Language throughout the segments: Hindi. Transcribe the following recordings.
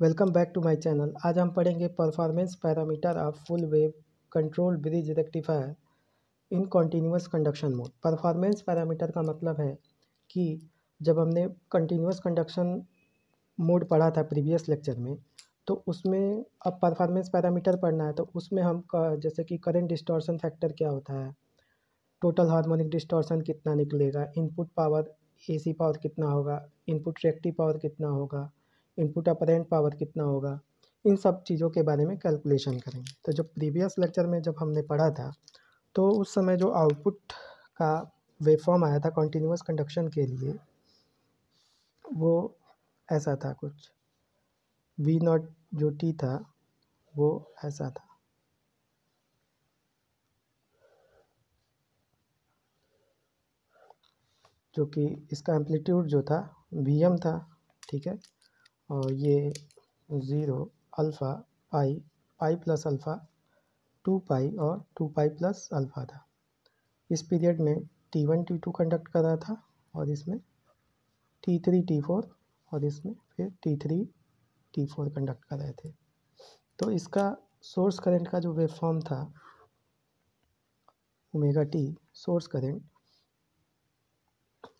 Welcome back to my channel. आज हम पढ़ेंगे performance parameter of full wave control bridge rectifier in continuous conduction mode. Performance parameter का मतलब है कि जब हमने कंटिन्यूअस कंडक्शन मोड पढ़ा था प्रीवियस लेक्चर में, तो उसमें अब परफॉर्मेंस पैरामीटर पढ़ना है। तो उसमें हम जैसे कि करंट डिस्टॉर्शन फैक्टर क्या होता है, टोटल हार्मोनिक डिस्टॉर्शन कितना निकलेगा, इनपुट पावर एसी पावर कितना होगा, इनपुट रिएक्टिव पावर कितना होगा, इनपुट अपरेंट पावर कितना होगा, इन सब चीज़ों के बारे में कैलकुलेशन करेंगे। तो जो प्रीवियस लेक्चर में जब हमने पढ़ा था, तो उस समय जो आउटपुट का वेवफॉर्म आया था कॉन्टीन्यूअस कंडक्शन के लिए, वो ऐसा था कुछ। वी नॉट जो टी था वो ऐसा था, जो कि इसका एम्पलीट्यूड जो था वी एम था, ठीक है। और ये 0 अल्फ़ा पाई, पाई प्लस अल्फ़ा 2 पाई और 2 पाई प्लस अल्फ़ा था। इस पीरियड में T1 T2 कंडक्ट कर रहा था, और इसमें T3 T4, और इसमें फिर T3 T4 कंडक्ट कर रहे थे। तो इसका सोर्स करंट का जो वेवफॉर्म था omega T, source current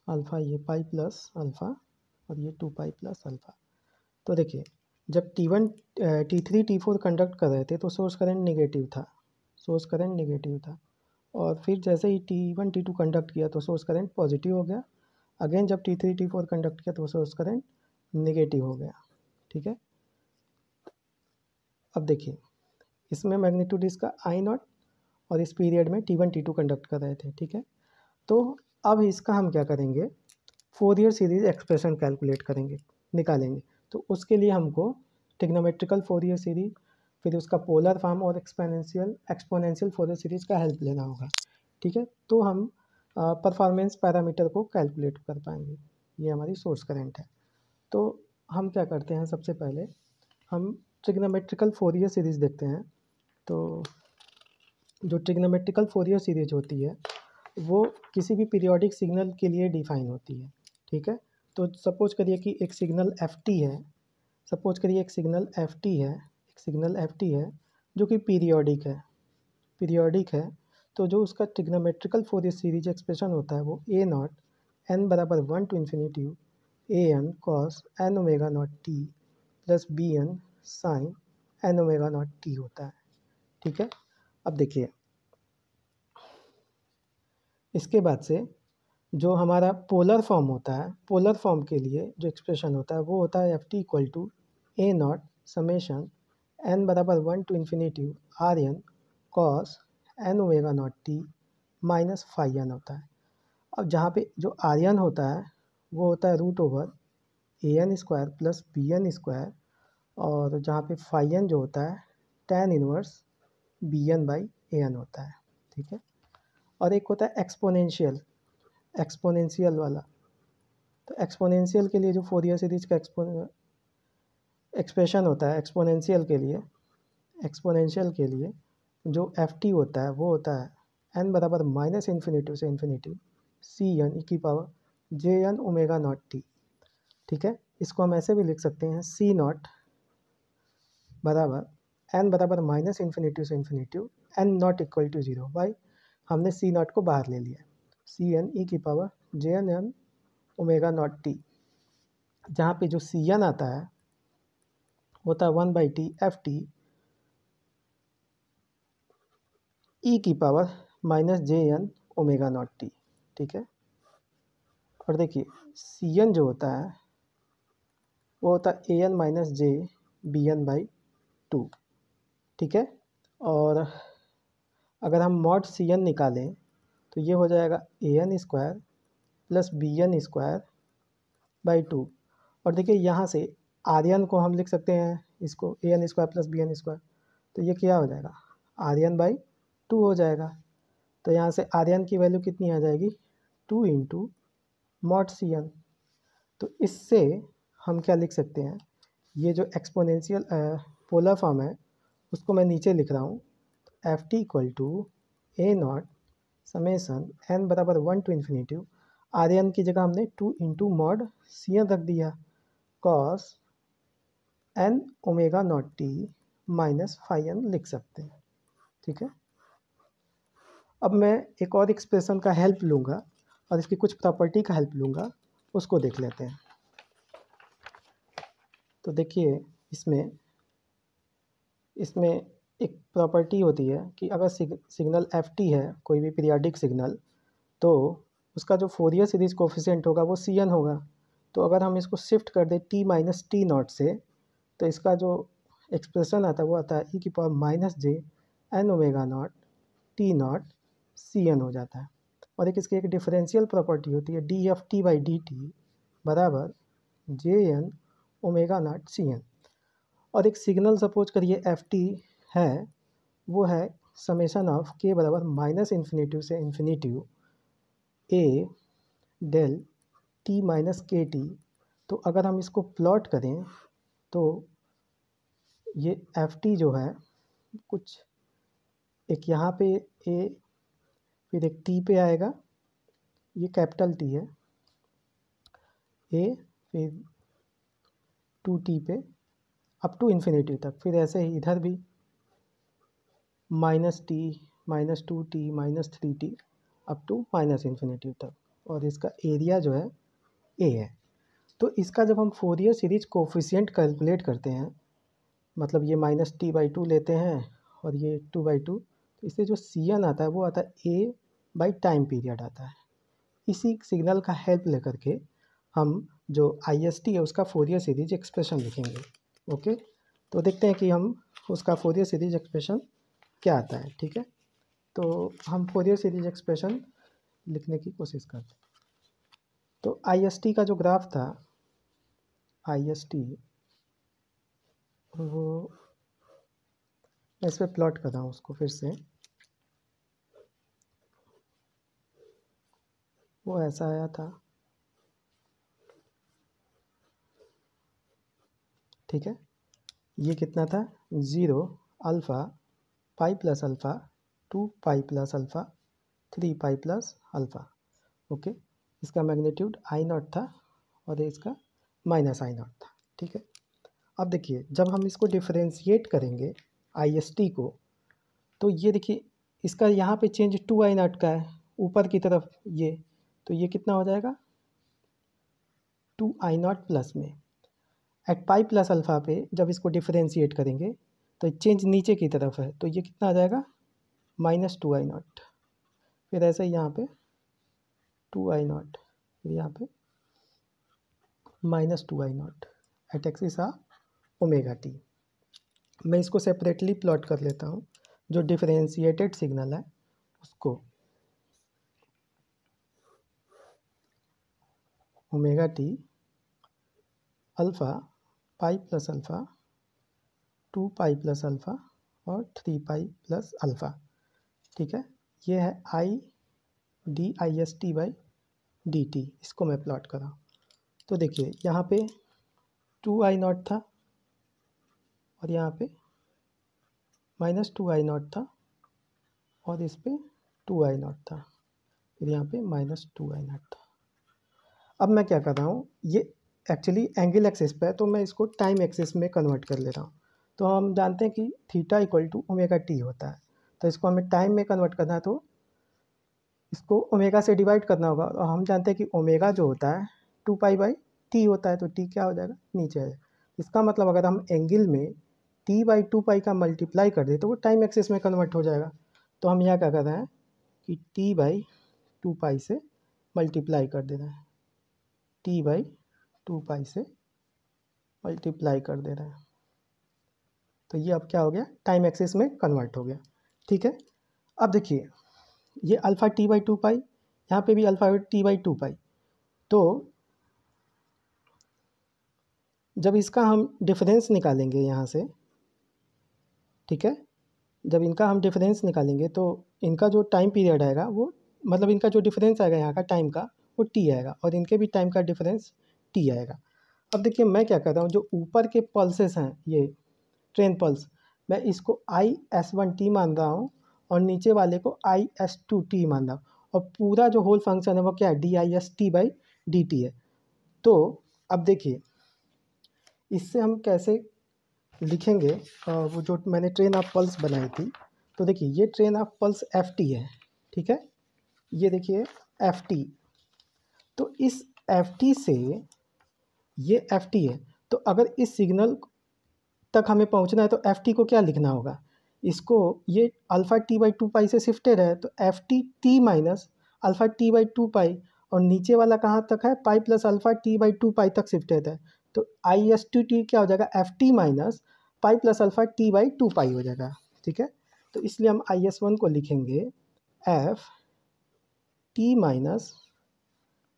alpha, ये पाई प्लस अल्फ़ा और ये 2 पाई प्लस अल्फ़ा। तो देखिए, जब T1 T3 T4 कंडक्ट कर रहे थे तो सोर्स करंट नेगेटिव था, सोर्स करंट नेगेटिव था। और फिर जैसे ही T1 T2 कंडक्ट किया तो सोर्स करंट पॉजिटिव हो गया। अगेन जब T3 T4 कंडक्ट किया तो सोर्स करंट नेगेटिव हो गया, ठीक है। अब देखिए, इसमें मैग्नीट्यूड इसका आई नॉट, और इस पीरियड में T1 T2 कंडक्ट कर रहे थे, ठीक है। तो अब इसका हम क्या करेंगे, फोरियर सीरीज एक्सप्रेशन कैलकुलेट करेंगे, निकालेंगे। तो उसके लिए हमको ट्रिग्नोमेट्रिकल फोरियर सीरीज, फिर उसका पोलर फॉर्म और एक्सपोनेंशियल फोरियर सीरीज का हेल्प लेना होगा, ठीक है। तो हम परफॉर्मेंस पैरामीटर को कैलकुलेट कर पाएंगे। ये हमारी सोर्स करंट है। तो हम क्या करते हैं, सबसे पहले हम ट्रिग्नोमेट्रिकल फोरियर सीरीज देखते हैं। तो जो ट्रिग्नोमेट्रिकल फोरियर सीरीज होती है वो किसी भी पीरियोडिक सिग्नल के लिए डिफाइन होती है, ठीक है। तो सपोज करिए कि एक सिग्नल एफ टी है, सपोज करिए एक सिग्नल एफ टी है, एक सिग्नल एफ टी है जो कि पीरियोडिक है, पीरियोडिक है। तो जो उसका ट्रिग्नोमेट्रिकल फोरियर सीरीज एक्सप्रेशन होता है वो ए नॉट एन बराबर 1 to infinity a n cos N omega not t plus b n sine N omega not t होता है, ठीक है। अब देखिए, इसके बाद से जो हमारा पोलर फॉर्म होता है, पोलर फॉर्म के लिए जो एक्सप्रेशन होता है वो होता है f T equal to A naught summation n बराबर 1 to infinity r n cos N omega not T minus phi n होता है। अब जहाँ पे जो आर एन होता है वो होता है root over a n square plus b n square, और जहाँ पे फाई एन जो होता है tan inverse b n by a n होता है, ठीक है। और एक होता है एक्सपोनेंशियल, एक्सपोनेंशियल वाला। तो एक्सपोनेंशियल के लिए जो फोरियर सीरीज का एक्सप्रेशन होता है एक्सपोनेंशियल के लिए, एक्सपोनेंशियल के लिए जो एफ टी होता है वो होता है एन बराबर माइनस इन्फिनिटी से इन्फिनिटी सी एन ई की power J N omega not T, ठीक है। इसको हम ऐसे भी लिख सकते हैं सी नॉट बराबर एन बराबर माइनस इन्फिनिटी से infinity N not equal to zero by, हमने सी नॉट को बाहर ले लिया, सी एन ई की power J N N omega not T, जहाँ पे जो सी एन आता है होता है 1/t एफ टी ई की power minus J N omega not T, ठीक है। और देखिए, सी एन जो होता है वो होता है a n minus j b n by two, ठीक है। और अगर हम मॉड सी एन निकालें तो ये हो जाएगा a n square plus b n square by two. और देखिए, यहाँ से आर एन को हम लिख सकते हैं, इसको a n square plus b n square, तो ये क्या हो जाएगा आर एन बाई टू हो जाएगा। तो यहाँ से आर एन की वैल्यू कितनी आ जाएगी, 2 इंटू मॉड सी एन। तो इससे हम क्या लिख सकते हैं, ये जो एक्सपोनेंशियल पोलर फॉर्म है उसको मैं नीचे लिख रहा हूँ, F T equal to A not summation N बराबर 1 टू इन्फिनिटी आर एन की जगह हमने 2 इंटू मॉड सी एन रख दिया, cos N omega not T minus phi N लिख सकते हैं, ठीक है। अब मैं एक और एक्सप्रेशन का हेल्प लूँगा और इसकी कुछ प्रॉपर्टी का हेल्प लूँगा, उसको देख लेते हैं। तो देखिए इसमें एक प्रॉपर्टी होती है कि अगर सिग्नल एफ टी है, कोई भी पीरियाडिक सिग्नल, तो उसका जो फोरियर सीरीज कोफिशिएंट होगा वो सी एन होगा। तो अगर हम इसको शिफ्ट कर दें टी माइनस टी नॉट से, तो इसका जो एक्सप्रेशन आता है वो आता है ई की power minus J N omega not T not C N हो जाता है। और एक इसकी एक डिफरेंशियल प्रॉपर्टी होती है d f t by d t बराबर j N omega not C n. और एक सिग्नल सपोज करिए एफ टी है, वो है समेशन ऑफ के बराबर माइनस इन्फिनेटिव से infinitive a del t minus k t. तो अगर हम इसको प्लॉट करें तो ये एफ टी जो है कुछ एक यहाँ पे ए, फिर एक टी पे आएगा, ये कैपिटल टी है, ए फिर 2t पे अप टू इन्फिनेटिव तक, फिर ऐसे ही इधर भी minus T minus 2t minus 3t up to minus infinity तक। और इसका एरिया जो है ए है। तो इसका जब हम फोरियर सीरीज कोफिशिएंट कैलकुलेट करते हैं, मतलब ये माइनस टी बाई टू लेते हैं और ये 2/2, तो इससे जो सी एन आता है वो आता है ए बाई टाइम पीरियड आता है। इसी सिग्नल का हेल्प लेकर के हम जो आई एस टी है उसका फोरियर सीरीज एक्सप्रेशन लिखेंगे। ओके, तो देखते हैं कि हम उसका फोरियर सीरीज एक्सप्रेशन क्या आता है, ठीक है। तो हम फोरियर सीरीज एक्सप्रेशन लिखने की कोशिश करते हैं। तो आई एस टी का जो ग्राफ था, आई एस टी वो मैं इस पर प्लॉट कर रहा हूँ उसको फिर से। वो ऐसा आया था, ठीक है। ये कितना था, 0 अल्फ़ा पाई प्लस अल्फ़ा 2 पाई प्लस अल्फ़ा 3 पाई प्लस अल्फ़ा। ओके, इसका मैग्नीट्यूड आई नॉट था और इसका माइनस आई नॉट था, ठीक है। अब देखिए जब हम इसको डिफरेंशिएट करेंगे आई एस टी को, तो ये देखिए इसका यहाँ पे चेंज 2 आई नॉट का है ऊपर की तरफ, ये तो ये कितना हो जाएगा 2 आई नॉट प्लस में। एट पाई प्लस अल्फ़ा पे जब इसको डिफरेंशिएट करेंगे तो चेंज नीचे की तरफ है, तो ये कितना आ जाएगा माइनस 2 आई नॉट। फिर ऐसे ही यहाँ पे 2 आई नॉट, फिर यहाँ पे minus 2 I not at axis of omega T. मैं इसको सेपरेटली प्लॉट कर लेता हूँ, जो डिफरेंशिएटेड सिग्नल है उसको। ओमेगा टी अल्फ़ा पाई प्लस अल्फ़ा 2 पाई प्लस अल्फ़ा और 3 पाई प्लस अल्फ़ा, ठीक है। ये है I D i s t by d T, इसको मैं प्लॉट कर रहा हूँ। तो देखिए यहाँ पे 2 आई नॉट था और यहाँ पे माइनस 2 आई नॉट था और इस पे 2 आई नॉट था, फिर यहाँ पे माइनस 2 आई नॉट था। अब मैं क्या कर रहा हूँ, ये एक्चुअली एंगल एक्सिस पे है तो मैं इसको टाइम एक्सिस में कन्वर्ट कर ले रहा हूँ। तो हम जानते हैं कि theta equal to omega T होता है, तो इसको हमें टाइम में कन्वर्ट करना है तो इसको ओमेगा से डिवाइड करना होगा। और हम जानते हैं कि ओमेगा जो होता है 2 पाई बाई टी होता है, तो टी क्या हो जाएगा नीचे आ जाएगा। इसका मतलब अगर हम एंगल में टी बाई 2 पाई का मल्टीप्लाई कर दें तो वो टाइम एक्सिस में कन्वर्ट हो जाएगा। तो हम यहाँ क्या कर रहे हैं कि टी बाई 2 पाई से मल्टीप्लाई कर दे रहे हैं, टी बाई 2 पाई से मल्टीप्लाई कर दे रहे हैं। तो ये अब क्या हो गया, टाइम एक्सिस में कन्वर्ट हो गया, ठीक है। अब देखिए ये अल्फ़ा टी बाई 2 पाई, यहाँ पे भी अल्फ़ा टी बाई 2 पाई। तो जब इसका हम डिफरेंस निकालेंगे यहाँ से, ठीक है, जब इनका हम डिफरेंस निकालेंगे तो इनका जो टाइम पीरियड आएगा वो, मतलब इनका जो डिफरेंस आएगा यहाँ का टाइम का वो टी आएगा और इनके भी टाइम का डिफरेंस टी आएगा। अब देखिए मैं क्या कर रहा हूँ, जो ऊपर के पल्सेस हैं ये ट्रेन पल्स, मैं इसको आई एस वन टी मान रहा हूँ और नीचे वाले को आई एस टू टी मान रहा हूँ, और पूरा जो होल फंक्शन है वो क्या है D i s t by d T है। तो अब देखिए इससे हम कैसे लिखेंगे वो जो मैंने ट्रेन ऑफ पल्स बनाई थी, तो देखिए ये train of pulse F t है, ठीक है, ये देखिए एफ टी। तो इस एफ टी से ये एफ टी है, तो अगर इस सिग्नल तक हमें पहुंचना है तो एफ टी को क्या लिखना होगा, इसको ये alpha t by two pi से शिफ्टेड है, तो f t t minus alpha t by two pi, और नीचे वाला कहाँ तक है, pi plus alpha t by two pi तक शिफ्टेड है, तो आई एस टी टी क्या हो जाएगा, f t minus pi plus alpha t by two pi हो जाएगा, ठीक है। तो इसलिए हम आई एस वन को लिखेंगे एफ टी माइनस,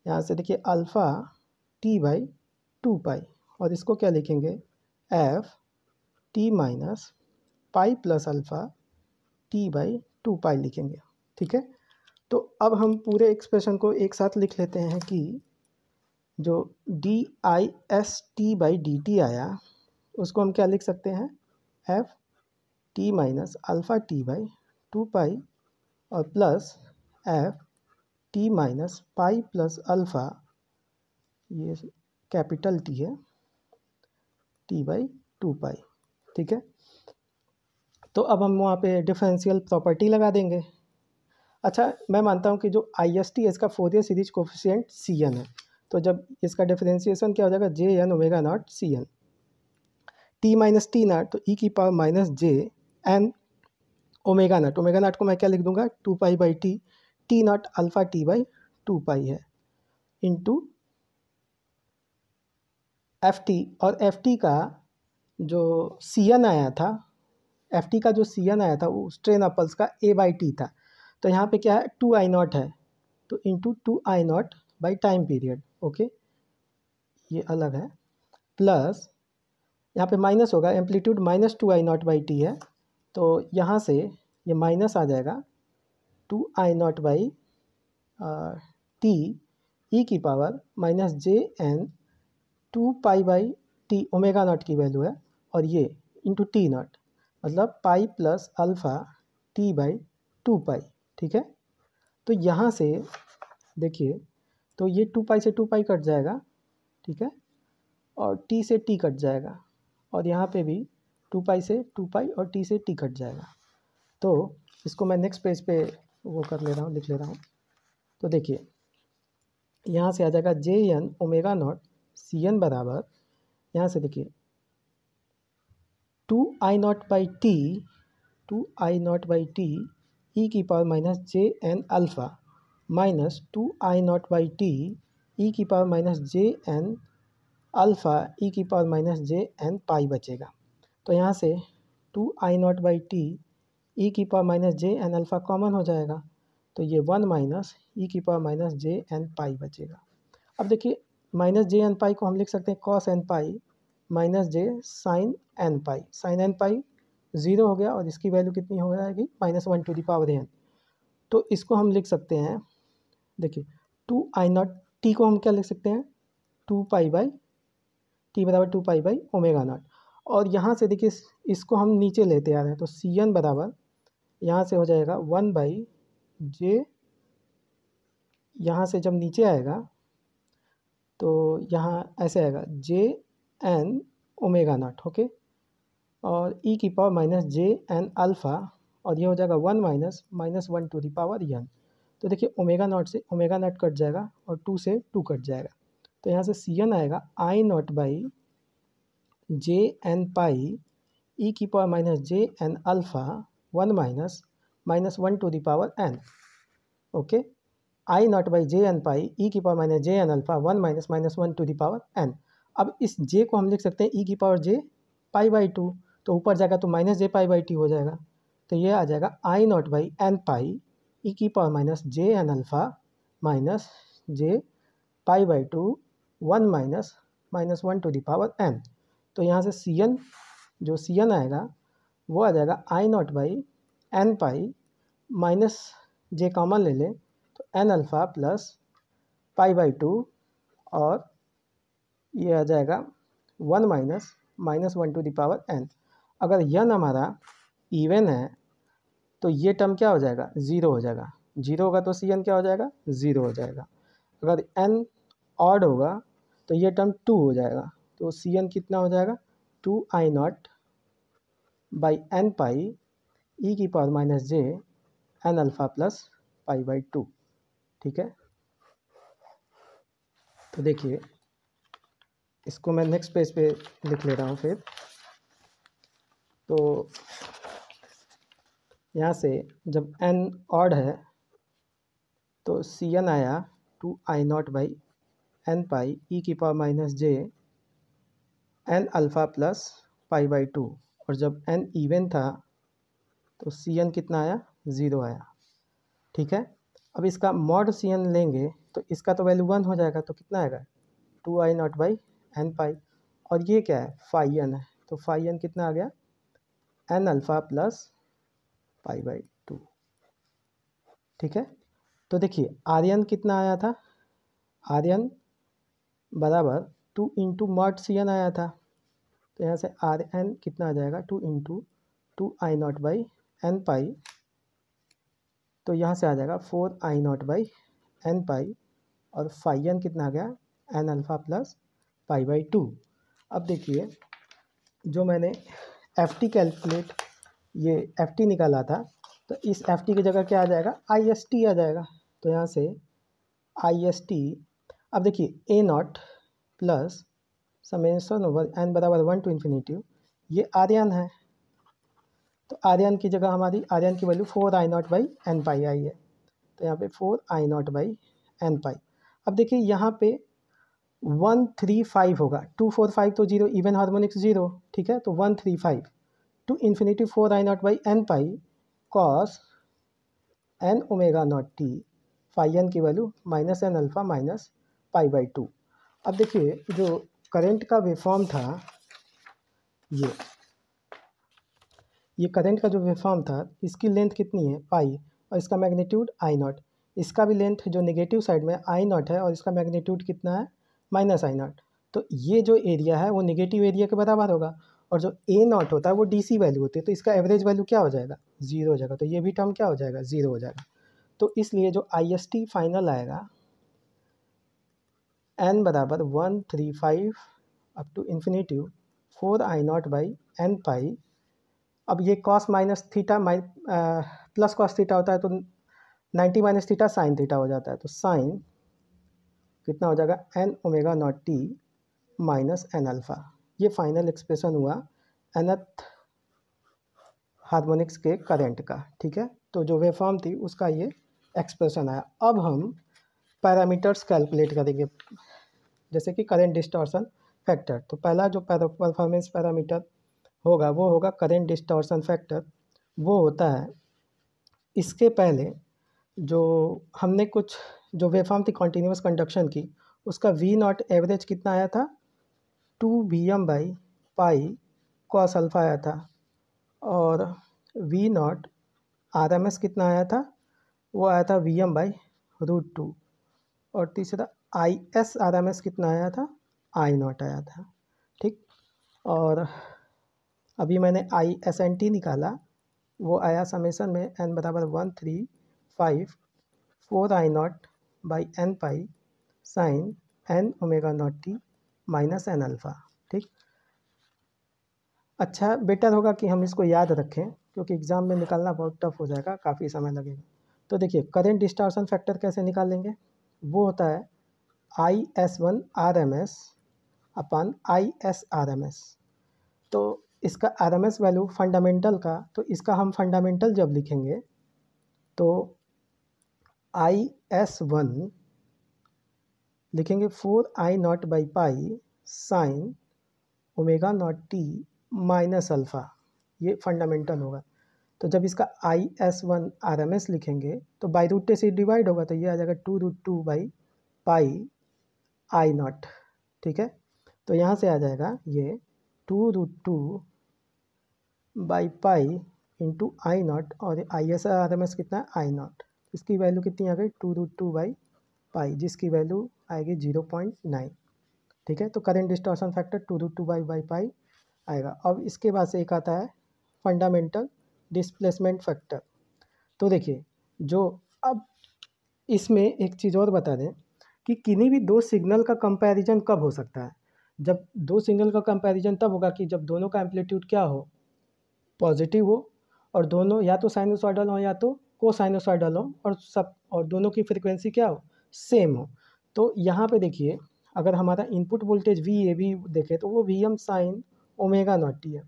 यहाँ से देखिए alpha t by two pi, और इसको क्या लिखेंगे, f t minus pi plus alpha t by two pi लिखेंगे, ठीक है। तो अब हम पूरे एक्सप्रेशन को एक साथ लिख लेते हैं कि जो d i s t by d t आया उसको हम क्या लिख सकते हैं, f t minus alpha t by two pi और plus f t minus pi plus alpha, ये कैपिटल टी है, टी बाई टू पाई, ठीक है। तो अब हम वहाँ पे डिफरेंशियल प्रॉपर्टी लगा देंगे। अच्छा, मैं मानता हूँ कि जो आई एस टी है इसका Fourier series coefficient c n है, तो जब इसका डिफरेंशिएशन क्या हो जाएगा, j N omega not C n, t minus t not, तो ई की power minus J N omega not, omega not को मैं क्या लिख दूंगा, two pi by t not alpha t by two pi है, इंटू एफ टी, और एफ टी का जो सी एन आया था, एफ टी का जो सी एन आया था वो स्ट्रेन ऑफ पल्स का ए बाई टी था, तो यहाँ पे क्या है, टू आई नॉट है, तो into two i not by time period, okay, ये अलग है, प्लस यहाँ पे माइनस होगा, amplitude minus two i not by t है, तो यहाँ से ये माइनस आ जाएगा two i not by t ई की power minus J n two pi by t, omega not की वैल्यू है, और ये इंटू टी नॉट, मतलब pi plus alpha t by two pi, ठीक है। तो यहाँ से देखिए, तो ये टू पाई से टू पाई कट जाएगा, ठीक है, और टी से टी कट जाएगा, और यहाँ पे भी टू पाई से टू पाई और टी से टी कट जाएगा। तो इसको मैं नेक्स्ट पेज पे वो कर ले रहा हूँ, लिख ले रहा हूँ। तो देखिए यहाँ से आ जाएगा j N omega not C n बराबर, यहाँ से देखिए two i not by t, two i not by t ई की power minus J N alpha minus two i not by t ई की पावर माइनस जे एन अल्फ़ा ई की पावर माइनस जे एन पाई बचेगा। तो यहाँ से two i not by t ई की पावर माइनस जे एन अल्फ़ा कॉमन हो जाएगा, तो ये वन माइनस ई की पावर माइनस जे एन पाई बचेगा। अब देखिए माइनस जे एन पाई को हम लिख सकते हैं cos N pi minus J sine N pi, sine N pi zero हो गया और इसकी वैल्यू कितनी हो जाएगी, minus one to the power N. तो इसको हम लिख सकते हैं, देखिए टू आई नॉट टी को हम क्या लिख सकते हैं, टू पाई बाई टी बराबर two pi by omega not, और यहाँ से देखिए इसको हम नीचे लेते आ रहे हैं, तो सी एन बराबर यहाँ से हो जाएगा वन बाई जे, यहाँ से जब नीचे आएगा तो यहाँ ऐसे आएगा J N omega not, okay, और ई की पावर माइनस जे एन अल्फ़ा, और ये हो जाएगा one minus minus one to the power N. तो देखिए ओमेगा नॉट से ओमेगा नॉट कट जाएगा और टू से टू कट जाएगा, तो यहाँ से सी एन आएगा i not by j n pi ई की power minus J N alpha one minus minus one to the power n, okay, i not by j n pi ई की power minus J N alpha one minus minus one to the power n. अब इस जे को हम लिख सकते हैं ई की power J pi by two, तो ऊपर जाएगा तो minus J pi by T हो जाएगा, तो ये आ जाएगा आई नॉट बाई एन पाई ई की power minus J N alpha minus J pi by two one minus minus one to the power N. तो यहाँ से सी एन, जो सी एन आएगा वो आ जाएगा आई not by N pi minus j common ले लें तो n alpha plus pi by two, और ये आ जाएगा one minus minus one to the power n. अगर यन हमारा इवन है तो ये टर्म क्या हो जाएगा, ज़ीरो हो जाएगा, जीरो होगा तो सी एन क्या हो जाएगा, ज़ीरो हो जाएगा। अगर एन ऑड होगा तो ये टर्म टू हो जाएगा, तो सी एन कितना हो जाएगा, two i not by N pi ई की power minus J N alpha plus pi by 2। ठीक है, तो देखिए इसको मैं नेक्स्ट पेज पे लिख ले रहा हूँ फिर। तो यहाँ से जब एन ऑड है तो सी एन आया 2i0 बाई एन पाई ई की power minus J N alpha plus pi by 2। और जब एन इवन था तो सी एन कितना आया, 0 आया। ठीक है, अब इसका मॉड सी एन लेंगे तो इसका तो वैल्यू 1 हो जाएगा, तो कितना आएगा 2i0 बाई एन पाई। और ये क्या है, फाई एन है, तो फाई एन कितना आ गया, N alpha plus pi by 2। ठीक है, तो देखिए आर्यन कितना आया था, आर्यन बराबर 2 इंटू मॉड सी एन आया था। तो यहाँ से आर एन कितना आ जाएगा, 2 इंटू 2i0 बाई एन पाई। तो यहाँ से आ जाएगा 4i0 बाई एन पाई। और फाई एन कितना आ गया, N alpha plus pi by 2। अब देखिए जो मैंने एफ टी कैलकुलेट, ये एफ टी निकाला था, तो इस एफ टी की जगह क्या आ जाएगा, आई एस टी आ जाएगा। तो यहाँ से आई एस टी, अब देखिए a not plus summation over n बराबर 1 टू इन्फिनिटी, ये आर्यन है। तो आर्यन की जगह हमारी आर्यन की वैल्यू 4i0 बाई एन पाई आई है। तो यहाँ पे 4i0 बाई एन पाई। अब देखिए यहाँ पे 135 होगा, 245 तो 0, इवन हार्मोनिक्स 0। ठीक है, तो 135 to infinity 4i0 by N pi cos N omega not t, phi n की value minus N alpha minus pi by 2। अब देखिए जो करंट का वेवफॉर्म था, ये करंट का जो वेवफॉर्म था, इसकी लेंथ कितनी है, पाई, और इसका मैग्नीट्यूड आई नॉट। इसका भी लेंथ जो नेगेटिव साइड में आई नॉट है और इसका मैग्नीट्यूड कितना है, माइनस आई नॉट। तो ये जो एरिया है वो नेगेटिव एरिया के बराबर होगा, और जो ए नॉट होता है वो डीसी वैल्यू होती है, तो इसका एवरेज वैल्यू क्या हो जाएगा, 0 हो जाएगा। तो ये भी टर्म क्या हो जाएगा, 0 हो जाएगा। तो इसलिए जो आई एस टी फाइनल आएगा एन बराबर 135 up to infinity 4i0 by N pi. अब ये cos minus theta plus cos theta होता है, तो 90 माइनस थीटा साइन थीटा हो जाता है। तो साइन कितना हो जाएगा, N omega not T minus N alpha. ये फाइनल एक्सप्रेशन हुआ nth हार्मोनिक्स के करंट का। ठीक है, तो जो वेवफॉर्म थी उसका ये एक्सप्रेशन आया। अब हम पैरामीटर्स कैलकुलेट करेंगे, जैसे कि करंट डिस्टॉर्शन फैक्टर। तो पहला जो परफॉर्मेंस पैरामीटर होगा वो होगा करंट डिस्टॉर्शन फैक्टर। वो होता है, इसके पहले जो हमने कुछ जो वेवफॉर्म थी कॉन्टीन्यूअस कंडक्शन की, उसका वी नॉट एवरेज कितना आया था, 2 Vm by pi cos alpha आया था। और V not R M S कितना आया था, वो आया था Vm बाई √2। और तीसरा I S R M S कितना आया था, आई नॉट आया था। ठीक, और अभी मैंने आई एस एन टी निकाला, वो आया समेसन में एन बराबर 135 4i0 by N pi sine N omega not T minus N alpha. ठीक, अच्छा बेटर होगा कि हम इसको याद रखें, क्योंकि एग्ज़ाम में निकालना बहुत टफ हो जाएगा, काफ़ी समय लगेगा। तो देखिए करंट डिस्टॉर्शन फैक्टर कैसे निकालेंगे, वो होता है I S one R M S upon I S R M S. तो इसका R M S value fundamental का, तो इसका हम फंडामेंटल जब लिखेंगे तो आई एस वन लिखेंगे 4i0 by pi sine omega not T minus alpha, ये फंडामेंटल होगा। तो जब इसका I S one R M S लिखेंगे तो बाई रूट से डिवाइड होगा, तो ये आ जाएगा 2√2 बाई पाई आई नॉट। ठीक है, तो यहाँ से आ जाएगा ये 2√2 by pi into I not, और I S R M S कितना है, आई नॉट। इसकी वैल्यू कितनी आ गई, 2√2 बाई पाई, जिसकी वैल्यू आएगी 0.9। ठीक है, तो करंट डिस्टॉर्शन फैक्टर 2√2 बाई पाई आएगा। अब इसके बाद से एक आता है फंडामेंटल डिस्प्लेसमेंट फैक्टर। तो देखिए जो, अब इसमें एक चीज़ और बता दें कि किन्हीं भी दो सिग्नल का कंपैरिजन कब हो सकता है, जब दो सिग्नल का कंपैरिजन तब होगा कि जब दोनों का एम्पलीट्यूड क्या हो, पॉजिटिव हो और दोनों या तो साइनोसॉइडल हो या तो कोसाइनोसॉइडल हो और दोनों की फ्रीक्वेंसी क्या हो, सेम हो। तो यहाँ पे देखिए अगर हमारा input voltage V A B देखें तो वो V M sine omega not T है।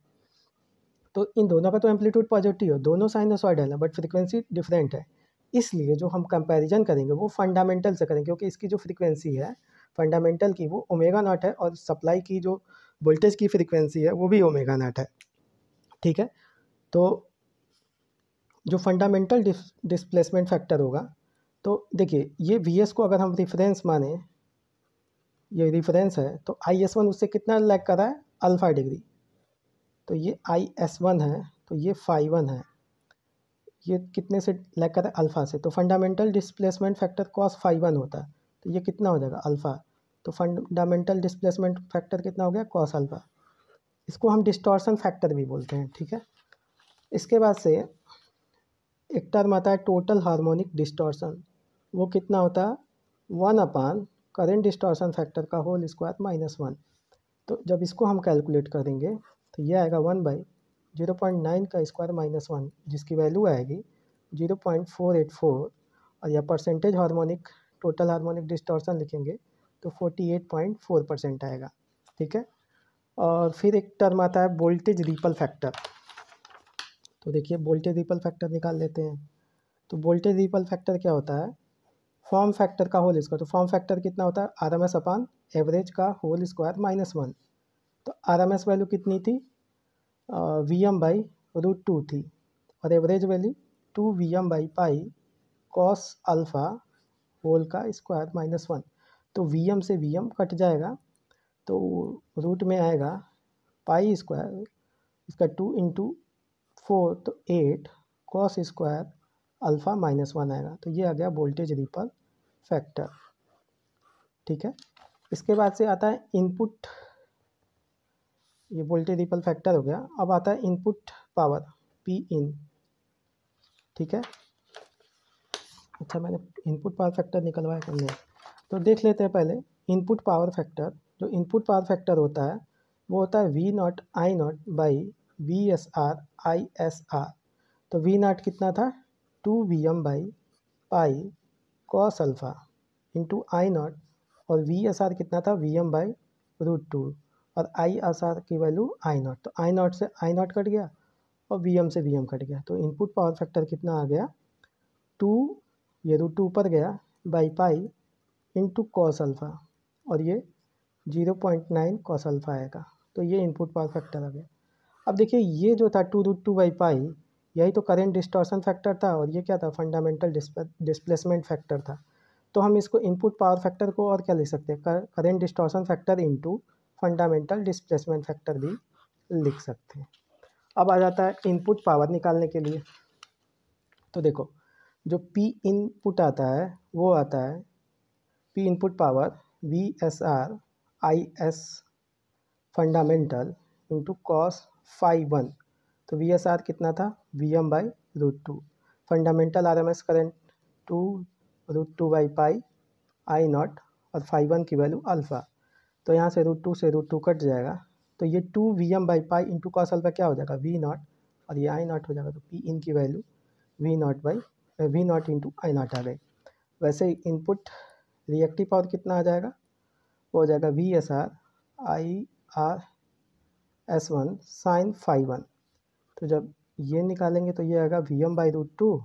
तो इन दोनों का तो एम्पलीट्यूड पॉजिटिव है, दोनों साइनोसॉइडल है बट फ्रीक्वेंसी डिफरेंट है। इसलिए जो हम कंपैरिजन करेंगे वो फंडामेंटल से करेंगे, क्योंकि इसकी जो फ्रीक्वेंसी है फंडामेंटल की वो ओमेगा नॉट है और सप्लाई की जो वोल्टेज की फ्रीक्वेंसी है वो भी ओमेगा नॉट है। ठीक है, तो जो फंडामेंटल डिस्प्लेसमेंट फैक्टर होगा, तो देखिए ये वी एस को अगर हम रिफरेंस माने, ये रिफरेंस है, तो आई एस वन उससे कितना लैग कर रहा है, अल्फ़ा डिग्री। तो ये आई एस वन है तो ये फाई वन है, ये कितने से लैग कर रहा है, अल्फ़ा से। तो fundamental displacement factor cos phi one होता है, तो ये कितना हो जाएगा, अल्फ़ा। तो फंडामेंटल डिस्प्लेसमेंट फैक्टर कितना हो गया, कॉस अल्फ़ा। इसको हम डिस्टॉर्शन फैक्टर भी बोलते हैं। ठीक है, इसके बाद से एक टर्म आता है टोटल हार्मोनिक डिस्टॉर्शन, वो कितना होता है, 1/, करेंट डिस्टॉर्शन फैक्टर का होल स्क्वायर -1। तो जब इसको हम कैलकुलेट करेंगे तो ये आएगा 1/0.9 का स्क्वायर -1, जिसकी वैल्यू आएगी 0.484, और यह percentage harmonic total harmonic distortion लिखेंगे तो 48.4% आएगा। ठीक है, और फिर एक टर्म आता है वोल्टेज रिपल फैक्टर। तो देखिए वोल्टेज रिपल फैक्टर निकाल लेते हैं। तो वोल्टेज रिपल फैक्टर क्या होता है, फॉर्म फैक्टर का होल स्क्वायर। तो फॉर्म फैक्टर कितना होता है, R M S upon average का होल स्क्वायर -1। तो आर एम एस वैल्यू कितनी थी, वी एम बाई √2 थी, और average value 2 V M by pi cos alpha whole का स्क्वायर -1। तो वी एम से वी एम कट जाएगा, तो रूट में आएगा पाई स्क्वायर, इसका 2 इंटू 4 तो 8 कॉस स्क्वायर अल्फ़ा -1 आएगा। तो ये आ गया वोल्टेज रिपल फैक्टर। ठीक है, इसके बाद से आता है इनपुट, ये वोल्टेज रिपल फैक्टर हो गया। अब आता है इनपुट पावर, पी इन। ठीक है, अच्छा मैंने इनपुट पावर फैक्टर निकलवाया करने, तो देख लेते हैं पहले इनपुट पावर फैक्टर। जो इनपुट पावर फैक्टर होता है वो होता है V not I not by V S R I S R. तो वी नॉट कितना था, 2 V M by pi cos alpha into I not, और वी एस आर कितना था, वी एम बाई √2, और आई एस आर की वैल्यू आई नॉट। तो आई नॉट से आई नॉट कट गया और वी एम से वी एम कट गया। तो इनपुट पावर फैक्टर कितना आ गया, 2, ये √2 ऊपर गया, by pi into cos alpha, और ये 0.9 कॉस अल्फ़ा आएगा। तो ये इनपुट पावर फैक्टर आ गया। अब देखिए ये जो था 2√2 बाई पाई, यही तो करेंट डिस्टॉर्शन फैक्टर था, और ये क्या था, फंडामेंटल डिस्प्लेसमेंट फैक्टर था। तो हम इसको इनपुट पावर फैक्टर को और क्या लिख सकते हैं, current distortion factor into fundamental displacement factor भी लिख सकते हैं। अब आ जाता है इनपुट पावर निकालने के लिए। तो देखो जो पी इनपुट आता है वो आता है P input power V S R I S fundamental into cos phi one. तो वी एस आर कितना था, V M by √2, fundamental R M S current 2√2 by pi I not, और फाई वन की वैल्यू अल्फ़ा। तो यहाँ से √2 से √2 कट जाएगा, तो ये 2 V M by pi into cos alpha क्या हो जाएगा, वी नॉट, और ये आई नॉट हो जाएगा। तो पी इन की value v not into I not आ गई। वैसे ही इनपुट रिएक्टिव पावर कितना आ जाएगा, वो हो जाएगा V S R I R S one sine phi one. तो जब ये निकालेंगे तो ये आएगा V M by √2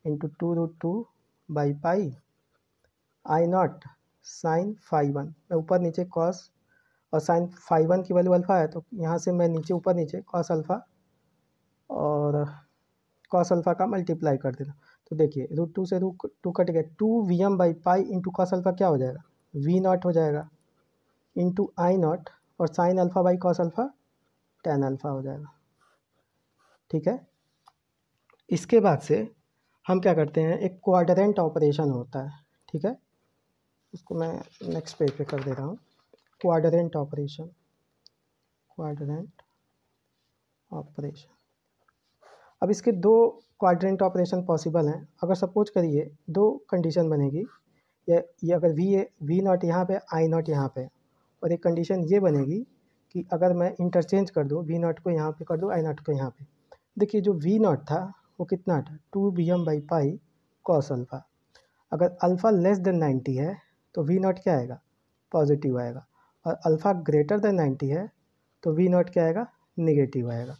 into 2√2 by pi I not sine phi one. मैं ऊपर नीचे कॉस और साइन फाई वन की वैल्यू अल्फ़ा है, तो यहाँ से मैं नीचे ऊपर नीचे कॉस अल्फ़ा और कॉस अल्फ़ा का मल्टीप्लाई कर देना। तो देखिए √2 से √2 कट गया, 2 V M by pi into cos alpha क्या हो जाएगा, वी नॉट हो जाएगा, इंटू आई नॉट, और sine alpha by cos alpha tan alpha हो जाएगा। ठीक है, इसके बाद से हम क्या करते हैं, एक क्वाड्रेंट ऑपरेशन होता है। ठीक है, उसको मैं नेक्स्ट पेज पे कर दे रहा हूँ, क्वाड्रेंट ऑपरेशन। अब इसके दो क्वाड्रेंट ऑपरेशन पॉसिबल हैं। अगर सपोज करिए दो कंडीशन बनेगी, ये अगर वी नॉट यहाँ पे आई नॉट यहाँ पे, और एक कंडीशन ये बनेगी कि अगर मैं इंटरचेंज कर दूँ, वी नॉट को यहाँ पे कर दूँ, आई नॉट को यहाँ पे, देखिए जो वी नॉट था वो कितना था, 2 Vm/π cos अल्फ़ा। अगर अल्फ़ा लेस देन 90 है तो वी नॉट क्या आएगा, पॉजिटिव आएगा, और अल्फ़ा ग्रेटर देन 90 है तो वी नॉट क्या आएगा, निगेटिव आएगा।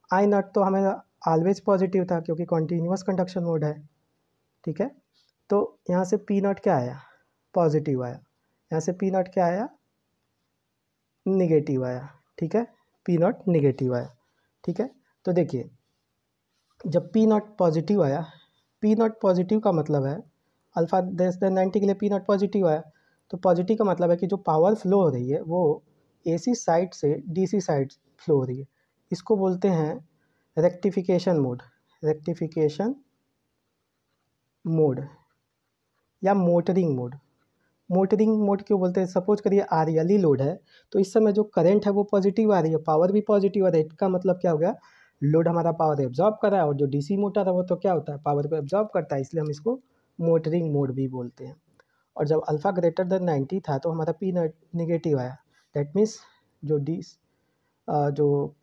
आई नॉट तो हमें ऑलवेज पॉजिटिव था क्योंकि कॉन्टीन्यूअस कंडक्शन मोड है, ठीक है। तो यहाँ से पी नॉट क्या आया, पॉजिटिव आया, यहाँ से पी नॉट क्या आया, निगेटिव आया, ठीक है, पी नॉट निगेटिव आया, ठीक है। तो देखिए जब पी नॉट पॉजिटिव आया, पी नॉट पॉजिटिव का मतलब है अल्फ़ा लेस देन 90 के लिए पी नॉट पॉजिटिव आया, तो पॉजिटिव का मतलब है कि जो पावर फ्लो हो रही है वो एसी साइड से डीसी साइड फ्लो हो रही है। इसको बोलते हैं रेक्टिफिकेशन मोड, रेक्टिफिकेशन मोड या मोटरिंग मोड। मोटरिंग मोड क्यों बोलते हैं, सपोज करिए आरएलई लोड है तो इस समय जो करंट है वो पॉजिटिव आ रही है, पावर भी पॉजिटिव आ रही है, इसका मतलब क्या हो गया, लोड हमारा पावर एब्जॉर्ब कर रहा है, और जो डीसी मोटर है वो तो क्या होता है, पावर को एब्जॉर्ब करता है, इसलिए हम इसको मोटरिंग मोड भी बोलते हैं। और जब अल्फ़ा ग्रेटर देन 90 था तो हमारा पी नेगेटिव आया, दैट मीन्स जो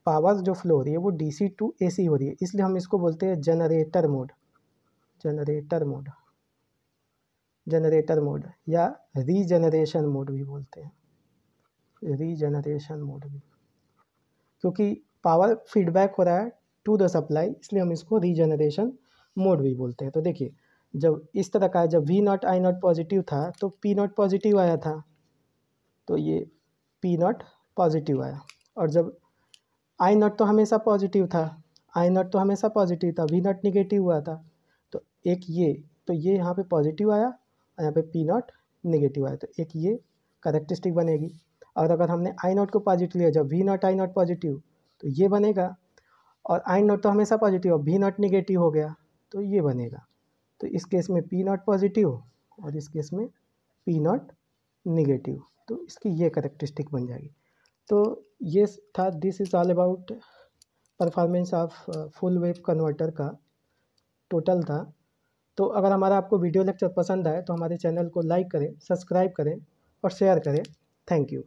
पावर जो फ्लो हो रही है वो डीसी टू एसी हो रही है, इसलिए हम इसको बोलते हैं generator mode, generator mode, generator mode या रीजनरेशन मोड भी बोलते हैं, रीजनरेशन मोड भी, क्योंकि पावर फीडबैक हो रहा है टू द सप्लाई, इसलिए हम इसको रीजनरेशन मोड भी बोलते हैं। तो देखिए जब इस तरह का, जब V not I not positive था तो पी नॉट पॉजिटिव आया था, तो ये पी नॉट पॉजिटिव आया, और जब आई नॉट तो हमेशा पॉजिटिव था, आई नॉट तो हमेशा पॉजिटिव था, वी नॉट निगेटिव हुआ था, तो एक ये, तो ये यहाँ पे पॉजिटिव आया और यहाँ पे पी नॉट निगेटिव आया, तो एक ये कैरेक्टरिस्टिक बनेगी। और अगर हमने आई नॉट को पॉजिटिव लिया, जब V not I not positive तो ये बनेगा, और आई नॉट तो हमेशा पॉजिटिव, वी नॉट निगेटिव हो गया तो ये बनेगा। तो इस केस में पी नॉट पॉजिटिव और इस केस में पी नॉट निगेटिव, तो इसकी ये कैरेक्टरिस्टिक बन जाएगी। तो ये था, this is all about performance of full wave converter का टोटल था। तो अगर हमारा आपको वीडियो लेक्चर पसंद आए तो हमारे चैनल को लाइक करें, सब्सक्राइब करें और शेयर करें। Thank you.